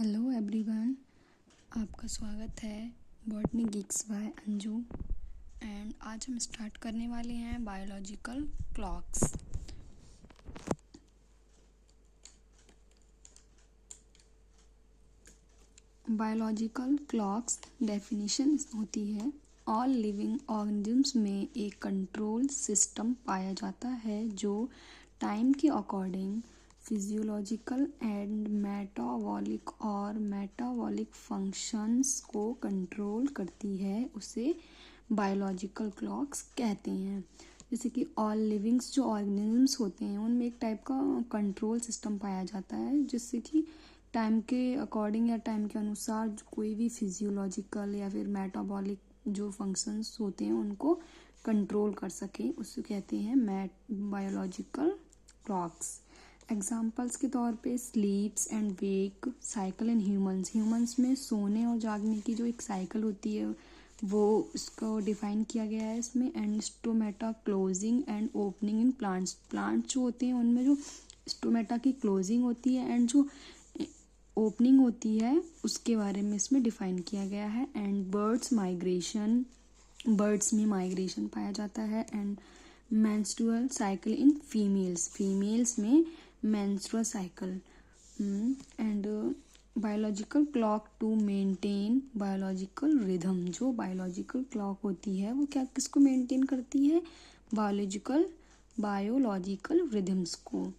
Hello everyone, आपका स्वागत है botany geeks by Anju. And आज हम स्टार्ट करने वाले हैं biological clocks. Biological clocks definition होती है, ऑल लिविंग ऑर्गेनिज्म्स में एक कंट्रोल सिस्टम पाया जाता है जो टाइम के according physiological and metabolic functions को कंट्रोल करती है। उसे बायोलॉजिकल क्लॉक्स कहते हैं। जैसे कि ऑल लिविंग्स जो ऑर्गेनिजम्स होते हैं उनमें एक टाइप का कंट्रोल सिस्टम पाया जाता है, जिससे कि टाइम के अकॉर्डिंग या टाइम के अनुसार कोई भी फिजियोलॉजिकल या फिर मेटाबॉलिक जो फंक्शंस होते हैं उनको कंट्रोल कर सके, उसको कहते हैं बायोलॉजिकल क्लॉक्स। एग्जाम्पल्स के तौर पे स्लीप्स and wake cycle in humans में सोने और जागने की जो एक साइकिल होती है वो इसको डिफाइन किया गया है इसमें। And stomata closing and opening in plants जो होते हैं उनमें जो स्टोमेटा की क्लोजिंग होती है एंड जो ओपनिंग होती है उसके बारे में इसमें डिफाइन किया गया है। एंड बर्ड्स में माइग्रेशन पाया जाता है। And menstrual cycle in females में menstrual cycle. And biological clock to maintain biological rhythm, जो बायोलॉजिकल क्लॉक होती है वो क्या किसको मेंटेन करती है, बायोलॉजिकल रिदम्स को।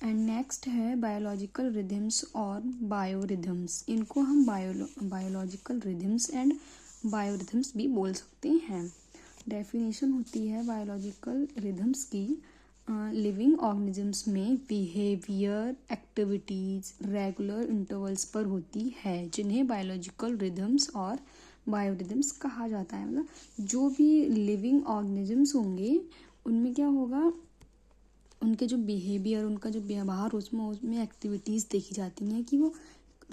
एंड नेक्स्ट है बायोलॉजिकल रिदम्स और बायोरिदम्स। इनको हम बायोलॉजिकल रिदम्स एंड बायोरिदम्स भी बोल सकते हैं। डेफिनेशन होती है बायोलॉजिकल रिदम्स की, लिविंग ऑर्गेनिजम्स में बिहेवियर एक्टिविटीज रेगुलर इंटरवल्स पर होती है, जिन्हें बायोलॉजिकल रिदम्स और बायोरिदम्स कहा जाता है। मतलब जो भी लिविंग ऑर्गेनिजम्स होंगे उनमें क्या होगा, उनके जो बिहेवियर, उनका जो व्यवहार उसमें एक्टिविटीज़ देखी जाती हैं कि वो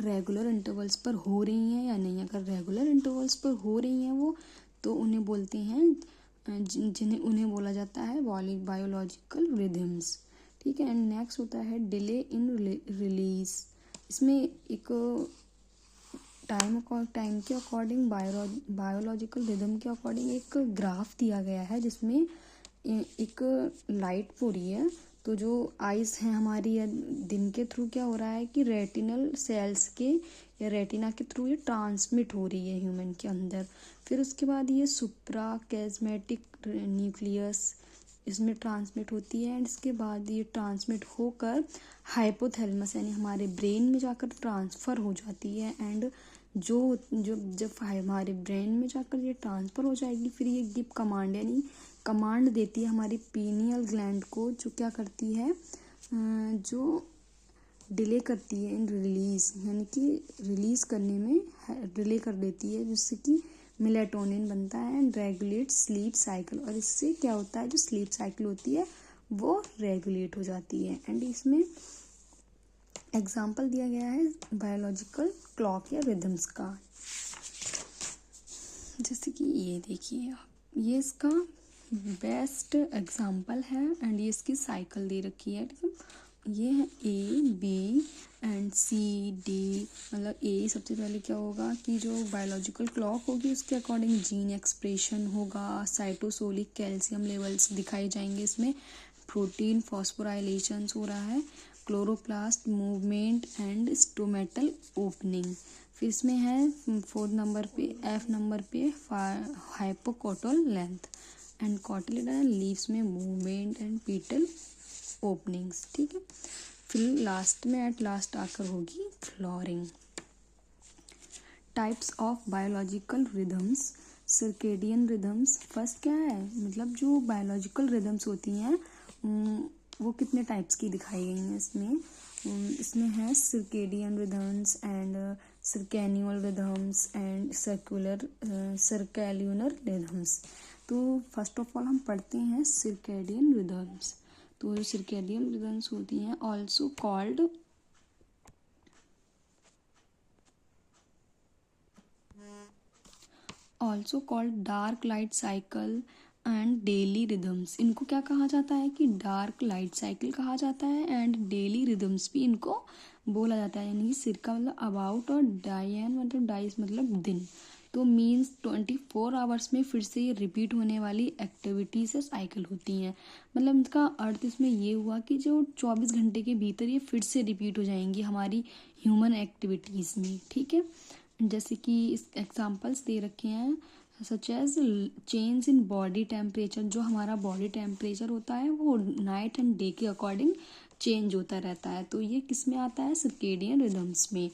रेगुलर इंटरवल्स पर हो रही हैं या नहीं। अगर रेगुलर इंटरवल्स पर हो रही हैं वो, तो उन्हें बोलते हैं उन्हें बोला जाता है बायोलॉजिकल रिदम्स। ठीक है। एंड नेक्स्ट होता है डिले इन रिलीज। इसमें एक टाइम के अकॉर्डिंग बायोलॉजिकल रिदम के अकॉर्डिंग एक ग्राफ दिया गया है, जिसमें एक लाइट हो रही है। तो जो आइज़ हैं हमारी, या दिन के थ्रू क्या हो रहा है कि रेटिनल सेल्स के या रेटिना के थ्रू ये ट्रांसमिट हो रही है ह्यूमन के अंदर। फिर उसके बाद ये सुप्रा कैज़मेटिक न्यूक्लियस इसमें ट्रांसमिट होती है। एंड इसके बाद ये ट्रांसमिट होकर हाइपोथैलेमस यानी हमारे ब्रेन में जाकर ट्रांसफ़र हो जाती है। एंड जब हमारे ब्रेन में जाकर ये ट्रांसफ़र हो जाएगी, फिर ये गिव कमांड यानी कमांड देती है हमारी पीनियल ग्लैंड को, जो क्या करती है, जो डिले करती है इन रिलीज़, यानी कि रिलीज़ करने में डिले कर देती है, जिससे कि मेलाटोनिन बनता है एंड रेगुलेट स्लीप साइकिल। और इससे क्या होता है, जो स्लीप साइकिल होती है वो रेगुलेट हो जाती है। एंड इसमें एग्जाम्पल दिया गया है बायोलॉजिकल क्लॉक या रिदम्स का। जैसे कि ये देखिए आप, ये इसका बेस्ट एग्जाम्पल है। एंड ये इसकी साइकिल दे रखी है। ठीक है। ये है A B and C D. मतलब ए सबसे पहले क्या होगा कि जो बायोलॉजिकल क्लॉक होगी उसके अकॉर्डिंग जीन एक्सप्रेशन होगा, साइटोसोलिक कैल्शियम लेवल्स दिखाई जाएंगे, इसमें प्रोटीन फॉस्फोराइलेशन हो रहा है, chloroplast movement and stomatal opening. फिर इसमें है फोर्थ नंबर पे, एफ नंबर पे हाइपोकोटल लेंथ एंड कॉटिलिडन लीव्स में मूवमेंट एंड पीटल ओपनिंग्स। ठीक है। फिर लास्ट में एट लास्ट आकर होगी flooring. Types of biological rhythms, circadian rhythms. First क्या है, मतलब जो बायोलॉजिकल रिदम्स होती हैं वो कितने टाइप्स की दिखाई गई हैं इसमें है circadian rhythms and circannual rhythms and circalunar rhythms. तो फर्स्ट ऑफ ऑल हम पढ़ते हैं सर्केडियन रिदम्स। तो जो सर्केडियन रिदम्स होती हैं also called dark light cycle and daily rhythms. इनको क्या कहा जाता है कि डार्क लाइट साइकिल कहा जाता है एंड डेली रिदम्स भी इनको बोला जाता है, यानी कि सिरका मतलब अबाउट और डायन मतलब डाइस मतलब दिन, तो मीन्स 24 आवर्स में फिर से ये रिपीट होने वाली एक्टिविटी से साइकिल होती हैं। मतलब इसका अर्थ इसमें ये हुआ कि जो 24 घंटे के भीतर ये फिर से रिपीट हो जाएंगी हमारी ह्यूमन एक्टिविटीज़ में, ठीक है। जैसे कि इस एग्जांपल्स दे रखे हैं, such as change in body temperature, जो हमारा बॉडी टेम्परेचर होता है वो नाइट एंड डे के अकॉर्डिंग चेंज होता रहता है, तो ये किस में आता है, सर्केडियन रिदम्स में।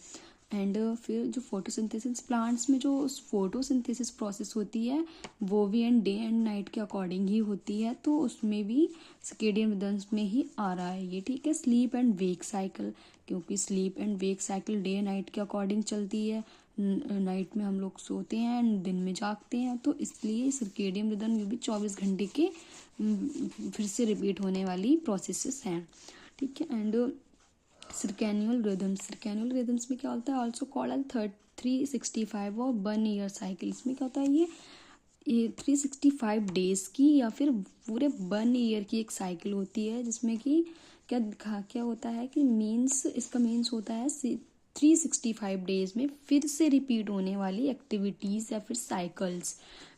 एंड फिर जो फोटोसिंथेसिस, प्लांट्स में जो फोटोसिंथेसिस प्रोसेस होती है वो भी एंड डे एंड नाइट के अकॉर्डिंग ही होती है, तो उसमें भी सर्केडियन रिदम्स में ही आ रहा है ये, ठीक है। स्लीप एंड वेक साइकिल, क्योंकि sleep and wake cycle day night के अकॉर्डिंग चलती है, नाइट में हम लोग सोते हैं एंड दिन में जागते हैं, तो इसलिए सर्केडियन रिदम ये भी 24 घंटे के फिर से रिपीट होने वाली प्रोसेसेस हैं, ठीक है। एंड सर्कैनियल रिदम्स में क्या होता है, ऑल्सो कॉल्ड एज 365 और 1 ईयर साइकिल। इसमें क्या होता है, ये 365 डेज की या फिर पूरे 1 ईयर की एक साइकिल होती है, जिसमें कि क्या होता है कि मीन्स, इसका मीन्स होता है 365 डेज में फिर से रिपीट होने वाली एक्टिविटीज़ या फिर साइकिल्स।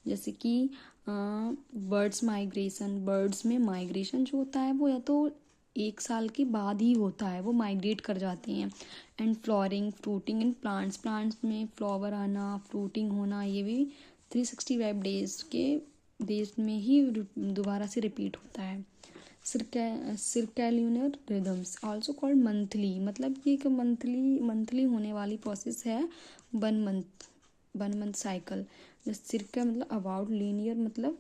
जैसे कि बर्ड्स में माइग्रेशन जो होता है वो या तो 1 साल के बाद ही होता है, वो माइग्रेट कर जाते हैं। एंड फ्रूटिंग इन प्लांट्स में फ्लावर आना, फ्रूटिंग होना, ये भी 365 डेज में ही दोबारा से रिपीट होता है। सर्कैल्यूनर रिदम्स ऑल्सो कॉल्ड मंथली, मतलब ये एक मंथली होने वाली प्रोसेस है, 1 मंथ साइकिल। सिरका मतलब अबाउट, लीनियर मतलब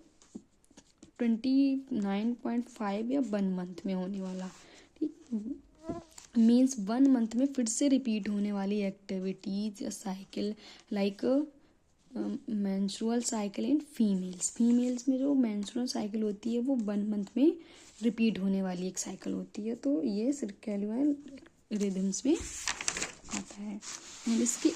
29.5 या 1 मंथ में होने वाला, ठीक। मीन्स 1 मंथ में फिर से रिपीट होने वाली एक्टिविटीज या cycle, like menstrual cycle in females में जो मेंस्ट्रुअल साइकिल होती है वो 1 मंथ में रिपीट होने वाली एक साइकिल होती है, तो ये सर्कैनियल रिदम्स में आता है। एंड इसके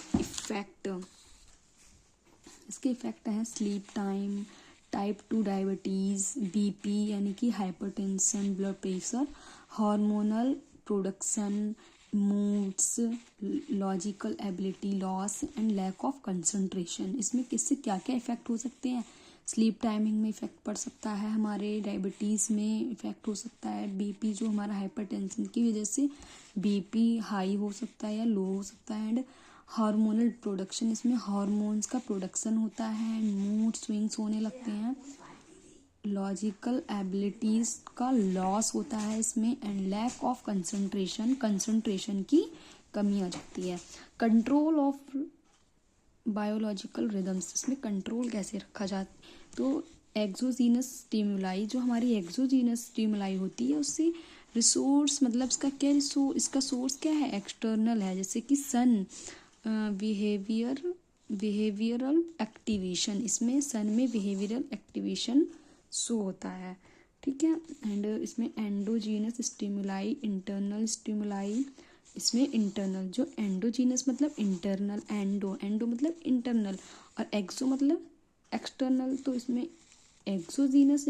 इफेक्ट हैं sleep time, type 2 diabetes, BP यानी कि hypertension, blood pressure, hormonal production, moods, logical ability loss and lack of concentration. इसमें किससे क्या क्या इफ़ेक्ट हो सकते हैं, स्लीप टाइमिंग में इफ़ेक्ट पड़ सकता है हमारे, डायबिटीज़ में इफ़ेक्ट हो सकता है, बीपी जो हमारा हाइपरटेंशन की वजह से बीपी हाई हो सकता है या लो हो सकता है, एंड हार्मोनल प्रोडक्शन, इसमें हार्मोन्स का प्रोडक्शन होता है, मूड स्विंग्स होने लगते हैं, लॉजिकल एबिलिटीज़ का लॉस होता है इसमें, एंड लैक ऑफ कंसंट्रेशन की कमी आ जाती है। कंट्रोल ऑफ बायोलॉजिकल रिदम्स, इसमें कंट्रोल कैसे रखा जाता है, तो एक्सोजीनस स्टिमुलाई, जो हमारी एक्सोजीनस स्टिमुलाई होती है उससे रिसोर्स, मतलब इसका सोर्स क्या है, एक्सटर्नल है, जैसे कि सन, बिहेवियरल एक्टिवेशन, इसमें सन में बिहेवियरल एक्टिवेशन शो होता है, ठीक है। एंड इसमें एंडोजीनस स्टिमुलाई, इंटरनल स्टिमुलाई, इसमें इंटरनल, जो एंडोजीनस मतलब इंटरनल, एंडो मतलब इंटरनल और एक्सो मतलब एक्सटर्नल, तो इसमें एक्सोजीनस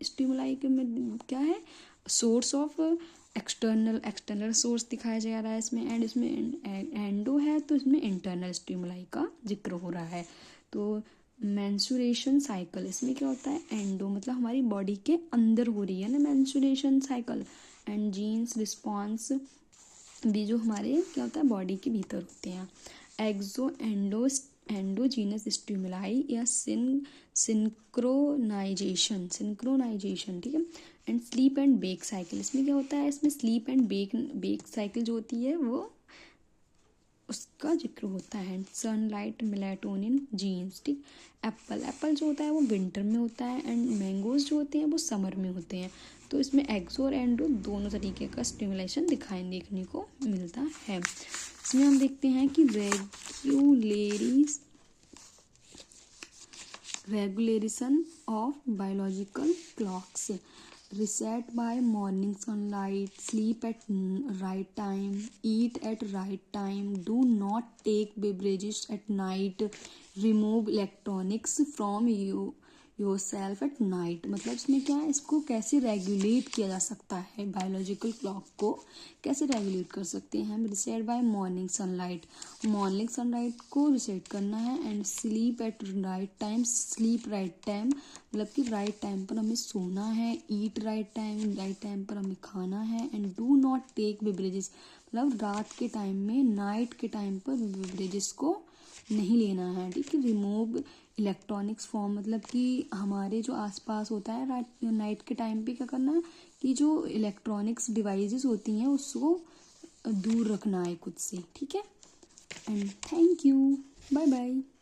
स्टिमुलाई के में क्या है, सोर्स ऑफ एक्सटर्नल सोर्स दिखाया जा रहा है इसमें, एंड इसमें एंडो है तो इसमें इंटरनल स्टिमुलाई का जिक्र हो रहा है। तो मेंस्ट्रुएशन साइकिल, इसमें क्या होता है, एंडो मतलब हमारी बॉडी के अंदर हो रही है ना menstruation cycle, and genes response भी जो हमारे क्या होता है बॉडी के भीतर होते हैं। एंडोजीनस स्टिमुलाई या सिंक्रोनाइजेशन, ठीक है। And sleep and wake cycle, इसमें क्या होता है, इसमें स्लीप एंड बेक साइकिल जो होती है वो उसका जिक्र होता है। सनलाइट, मेलाटोनिन, जीन्स, ठीक। एप्पल जो होता है वो विंटर में होता है, एंड मैंगोज जो होते हैं वो समर में होते हैं, तो इसमें एक्सो और एंडो दोनों तरीके का स्टिमुलेशन देखने को मिलता है। इसमें हम देखते हैं कि regulation of biological clocks, reset by morning sunlight, sleep at right time, eat at right time, do not take beverages at night, remove electronics from yourself at night, मतलब इसमें क्या है, इसको कैसे रेगुलेट किया जा सकता है, बायोलॉजिकल क्लॉक को कैसे रेगुलेट कर सकते हैं हम, reset by morning sunlight, morning sunlight को रिसेट करना है, and sleep at right time, sleep right time मतलब कि राइट टाइम पर हमें सोना है, ईट राइट टाइम पर हमें खाना है, and do not take beverages, मतलब रात के टाइम में, नाइट के टाइम पर बेवरेजेस को नहीं लेना है, ठीक है। रिमूव इलेक्ट्रॉनिक्स फॉर्म, मतलब कि हमारे जो आसपास होता है रात नाइट के टाइम पे क्या करना है कि जो इलेक्ट्रॉनिक्स डिवाइसेस होती हैं उसको दूर रखना है खुद से, ठीक है। And thank you, bye bye.